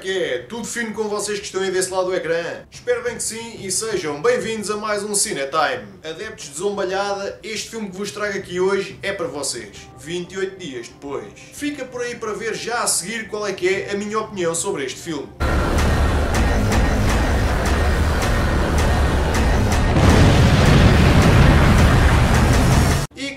que é? Tudo fino com vocês que estão aí desse lado do ecrã? Espero bem que sim e sejam bem-vindos a mais um Cinetime. Adeptos de zombalhada, este filme que vos trago aqui hoje é para vocês. 28 dias depois. Fica por aí para ver já a seguir qual é que é a minha opinião sobre este filme.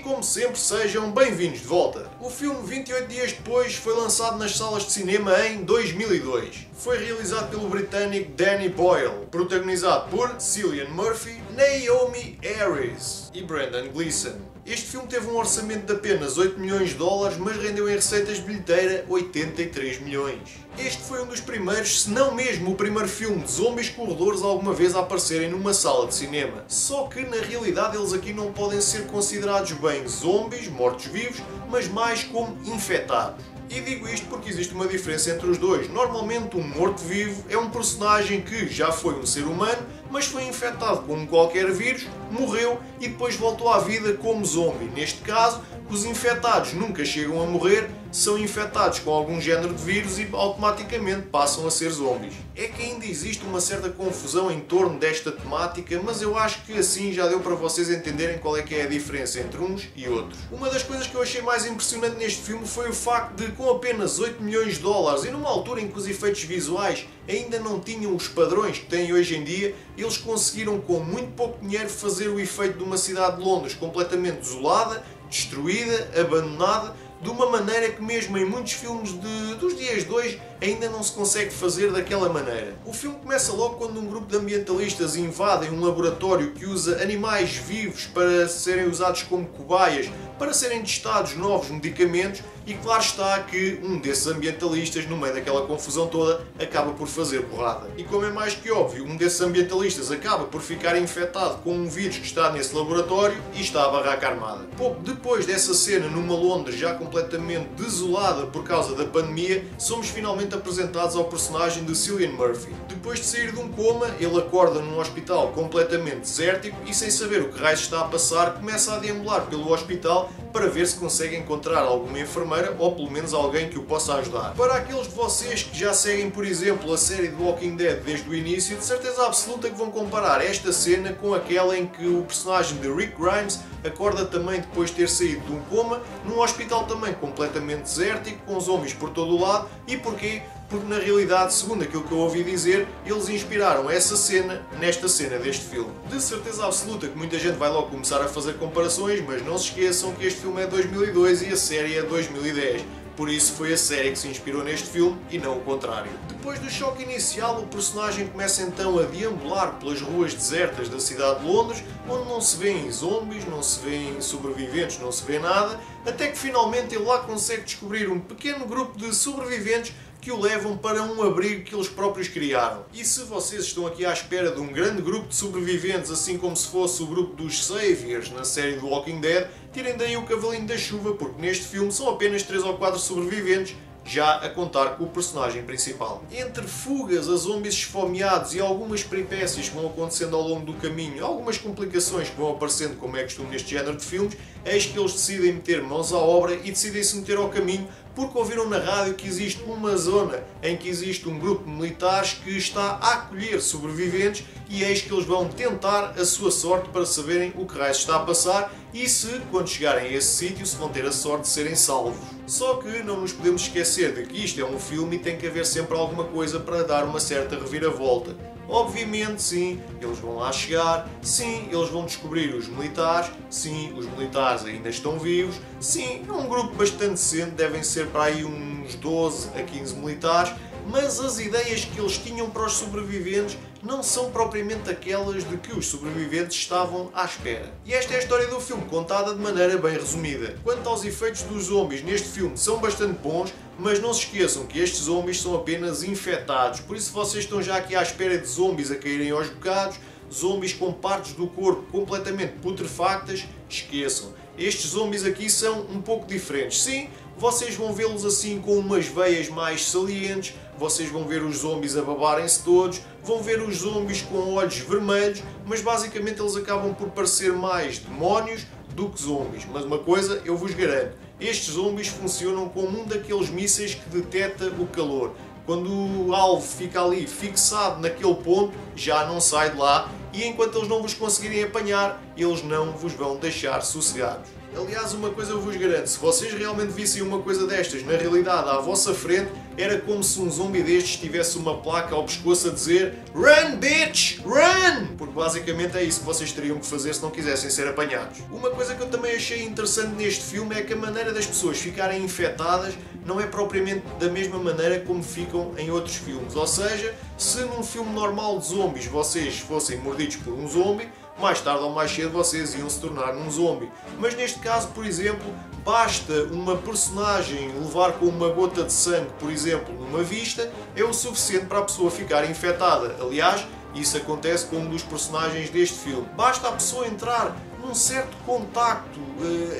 Como sempre, sejam bem-vindos de volta. O filme 28 dias depois foi lançado nas salas de cinema em 2002. Foi realizado pelo britânico Danny Boyle, protagonizado por Cillian Murphy, Naomi Harris e Brendan Gleeson. Este filme teve um orçamento de apenas 8 milhões de dólares, mas rendeu em receitas de bilheteira 83 milhões. Este foi um dos primeiros, se não mesmo o primeiro filme de zombies corredores alguma vez a aparecerem numa sala de cinema. Só que na realidade eles aqui não podem ser considerados bem zombies, mortos-vivos, mas mais como infectados. E digo isto porque existe uma diferença entre os dois. Normalmente um morto-vivo é um personagem que já foi um ser humano, mas foi infectado com qualquer vírus, morreu e depois voltou à vida como zombie. Neste caso, os infectados nunca chegam a morrer, são infectados com algum género de vírus e automaticamente passam a ser zombies. É que ainda existe uma certa confusão em torno desta temática, mas eu acho que assim já deu para vocês entenderem qual é que é a diferença entre uns e outros. Uma das coisas que eu achei mais impressionante neste filme foi o facto de, com apenas 8 milhões de dólares e numa altura em que os efeitos visuais ainda não tinham os padrões que têm hoje em dia, eles conseguiram com muito pouco dinheiro fazer o efeito de uma cidade de Londres completamente desolada, destruída, abandonada, de uma maneira que mesmo em muitos filmes dos dias de hoje ainda não se consegue fazer daquela maneira. O filme começa logo quando um grupo de ambientalistas invadem um laboratório que usa animais vivos para serem usados como cobaias, para serem testados novos medicamentos, e claro está que um desses ambientalistas, no meio daquela confusão toda, acaba por fazer borrada. E como é mais que óbvio, um desses ambientalistas acaba por ficar infectado com um vírus que está nesse laboratório e está a barraca armada. Pouco depois dessa cena, numa Londres já completamente desolada por causa da pandemia, somos finalmente apresentados ao personagem de Cillian Murphy. Depois de sair de um coma, ele acorda num hospital completamente desértico e, sem saber o que raios está a passar, começa a deambular pelo hospital para ver se consegue encontrar alguma enfermeira ou pelo menos alguém que o possa ajudar. Para aqueles de vocês que já seguem, por exemplo, a série de Walking Dead desde o início, de certeza absoluta que vão comparar esta cena com aquela em que o personagem de Rick Grimes acorda também depois de ter saído de um coma, num hospital também completamente desértico, com zombies por todo o lado. E porquê? Porque na realidade, segundo aquilo que eu ouvi dizer, eles inspiraram essa cena nesta cena deste filme. De certeza absoluta que muita gente vai logo começar a fazer comparações, mas não se esqueçam que este filme é 2002 e a série é 2010. Por isso foi a série que se inspirou neste filme e não o contrário. Depois do choque inicial, o personagem começa então a deambular pelas ruas desertas da cidade de Londres, onde não se vêem zombies, não se vêem sobreviventes, não se vê nada, até que finalmente ele lá consegue descobrir um pequeno grupo de sobreviventes que o levam para um abrigo que eles próprios criaram. E se vocês estão aqui à espera de um grande grupo de sobreviventes, assim como se fosse o grupo dos Saviors na série do Walking Dead, tirem daí o cavalinho da chuva, porque neste filme são apenas 3 ou 4 sobreviventes, já a contar com o personagem principal. Entre fugas a zombies esfomeados e algumas peripécias que vão acontecendo ao longo do caminho, algumas complicações que vão aparecendo, como é costume neste género de filmes, eis que eles decidem meter mãos à obra e decidem se meter ao caminho, porque ouviram na rádio que existe uma zona em que existe um grupo de militares que está a acolher sobreviventes, e eis que eles vão tentar a sua sorte para saberem o que raio está a passar e se, quando chegarem a esse sítio, se vão ter a sorte de serem salvos. Só que não nos podemos esquecer de que isto é um filme e tem que haver sempre alguma coisa para dar uma certa reviravolta. Obviamente, sim, eles vão lá chegar, sim, eles vão descobrir os militares, sim, os militares ainda estão vivos, sim, é um grupo bastante decente, devem ser para aí uns 12 a 15 militares, mas as ideias que eles tinham para os sobreviventes não são propriamente aquelas de que os sobreviventes estavam à espera. E esta é a história do filme, contada de maneira bem resumida. Quanto aos efeitos dos zombies neste filme, são bastante bons, mas não se esqueçam que estes zombies são apenas infectados, por isso vocês estão já aqui à espera de zombies a caírem aos bocados, zombies com partes do corpo completamente putrefactas, esqueçam. Estes zombies aqui são um pouco diferentes. Sim, vocês vão vê-los assim com umas veias mais salientes, vocês vão ver os zombies a babarem-se todos, vão ver os zombies com olhos vermelhos, mas basicamente eles acabam por parecer mais demónios do que zombies. Mas uma coisa eu vos garanto, estes zombies funcionam como um daqueles mísseis que detecta o calor. Quando o alvo fica ali fixado naquele ponto, já não sai de lá, e enquanto eles não vos conseguirem apanhar, eles não vos vão deixar sossegados. Aliás, uma coisa eu vos garanto, se vocês realmente vissem uma coisa destas na realidade à vossa frente, era como se um zombi destes tivesse uma placa ao pescoço a dizer "Run, bitch! Run!" Porque basicamente é isso que vocês teriam que fazer se não quisessem ser apanhados. Uma coisa que eu também achei interessante neste filme é que a maneira das pessoas ficarem infectadas não é propriamente da mesma maneira como ficam em outros filmes. Ou seja, se num filme normal de zombies vocês fossem mordidos por um zombi, mais tarde ou mais cedo vocês iam se tornar um zombie. Mas neste caso, por exemplo, basta uma personagem levar com uma gota de sangue, por exemplo, numa vista, é o suficiente para a pessoa ficar infectada. Aliás, isso acontece com um dos personagens deste filme. Basta a pessoa entrar num certo contacto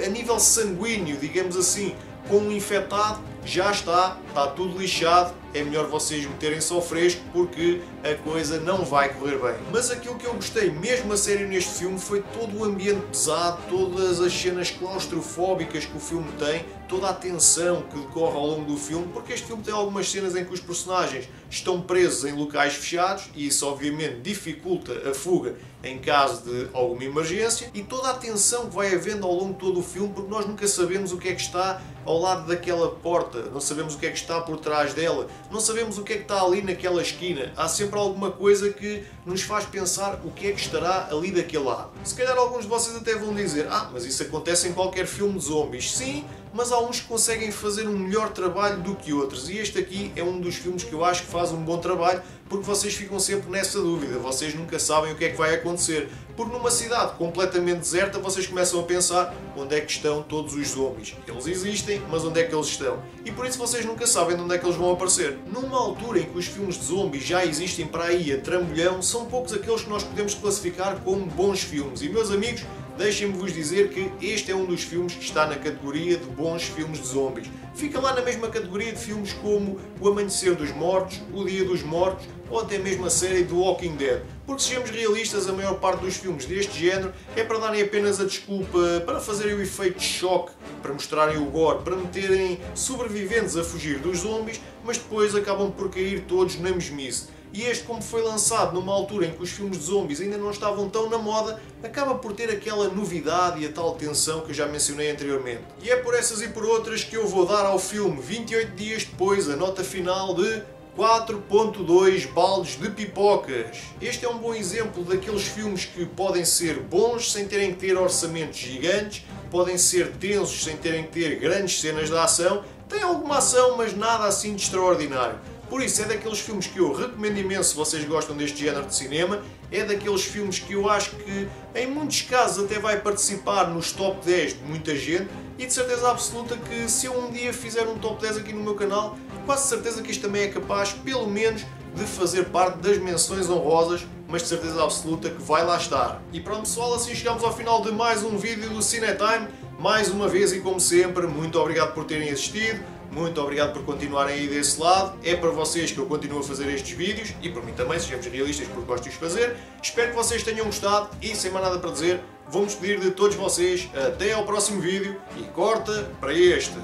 a nível sanguíneo, digamos assim, com um infectado, já está tudo lixado, é melhor vocês meterem-se ao fresco porque a coisa não vai correr bem. Mas aquilo que eu gostei mesmo a sério neste filme foi todo o ambiente pesado, todas as cenas claustrofóbicas que o filme tem, toda a tensão que decorre ao longo do filme, porque este filme tem algumas cenas em que os personagens estão presos em locais fechados e isso obviamente dificulta a fuga em caso de alguma emergência, e toda a tensão que vai havendo ao longo de todo o filme, porque nós nunca sabemos o que é que está ao lado daquela porta, não sabemos o que é que está por trás dela, não sabemos o que é que está ali naquela esquina. Há sempre alguma coisa que nos faz pensar o que é que estará ali daquele lado. Se calhar alguns de vocês até vão dizer mas isso acontece em qualquer filme de zombies. Sim, mas há uns que conseguem fazer um melhor trabalho do que outros, e este aqui é um dos filmes que eu acho que faz um bom trabalho, porque vocês ficam sempre nessa dúvida, vocês nunca sabem o que é que vai acontecer, porque numa cidade completamente deserta vocês começam a pensar onde é que estão todos os zombies. Eles existem, mas onde é que eles estão? E por isso vocês nunca sabem de onde é que eles vão aparecer. Numa altura em que os filmes de zombies já existem para aí a trambolhão, são poucos aqueles que nós podemos classificar como bons filmes, e meus amigos, deixem-me vos dizer que este é um dos filmes que está na categoria de bons filmes de zombies. Fica lá na mesma categoria de filmes como O Amanhecer dos Mortos, O Dia dos Mortos ou até mesmo a série The Walking Dead. Porque sejamos realistas, a maior parte dos filmes deste género é para darem apenas a desculpa, para fazerem o efeito de choque, para mostrarem o gore, para meterem sobreviventes a fugir dos zombies, mas depois acabam por cair todos na mesmice. E este, como foi lançado numa altura em que os filmes de zombies ainda não estavam tão na moda, acaba por ter aquela novidade e a tal tensão que eu já mencionei anteriormente. E é por essas e por outras que eu vou dar ao filme 28 dias depois a nota final de 4.2 baldes de pipocas. Este é um bom exemplo daqueles filmes que podem ser bons sem terem que ter orçamentos gigantes, podem ser tensos sem terem que ter grandes cenas de ação, tem alguma ação, mas nada assim de extraordinário. Por isso é daqueles filmes que eu recomendo imenso se vocês gostam deste género de cinema, é daqueles filmes que eu acho que em muitos casos até vai participar nos top 10 de muita gente, e de certeza absoluta que se eu um dia fizer um top 10 aqui no meu canal, quase certeza que isto também é capaz, pelo menos, de fazer parte das menções honrosas, mas de certeza absoluta que vai lá estar. E pronto pessoal, assim chegamos ao final de mais um vídeo do Cinetime. Mais uma vez e como sempre, muito obrigado por terem assistido. Muito obrigado por continuarem aí desse lado. É para vocês que eu continuo a fazer estes vídeos e por mim também, sejamos realistas, porque gosto de os fazer. Espero que vocês tenham gostado e, sem mais nada para dizer, vou-me despedir de todos vocês. Até ao próximo vídeo e corta para este.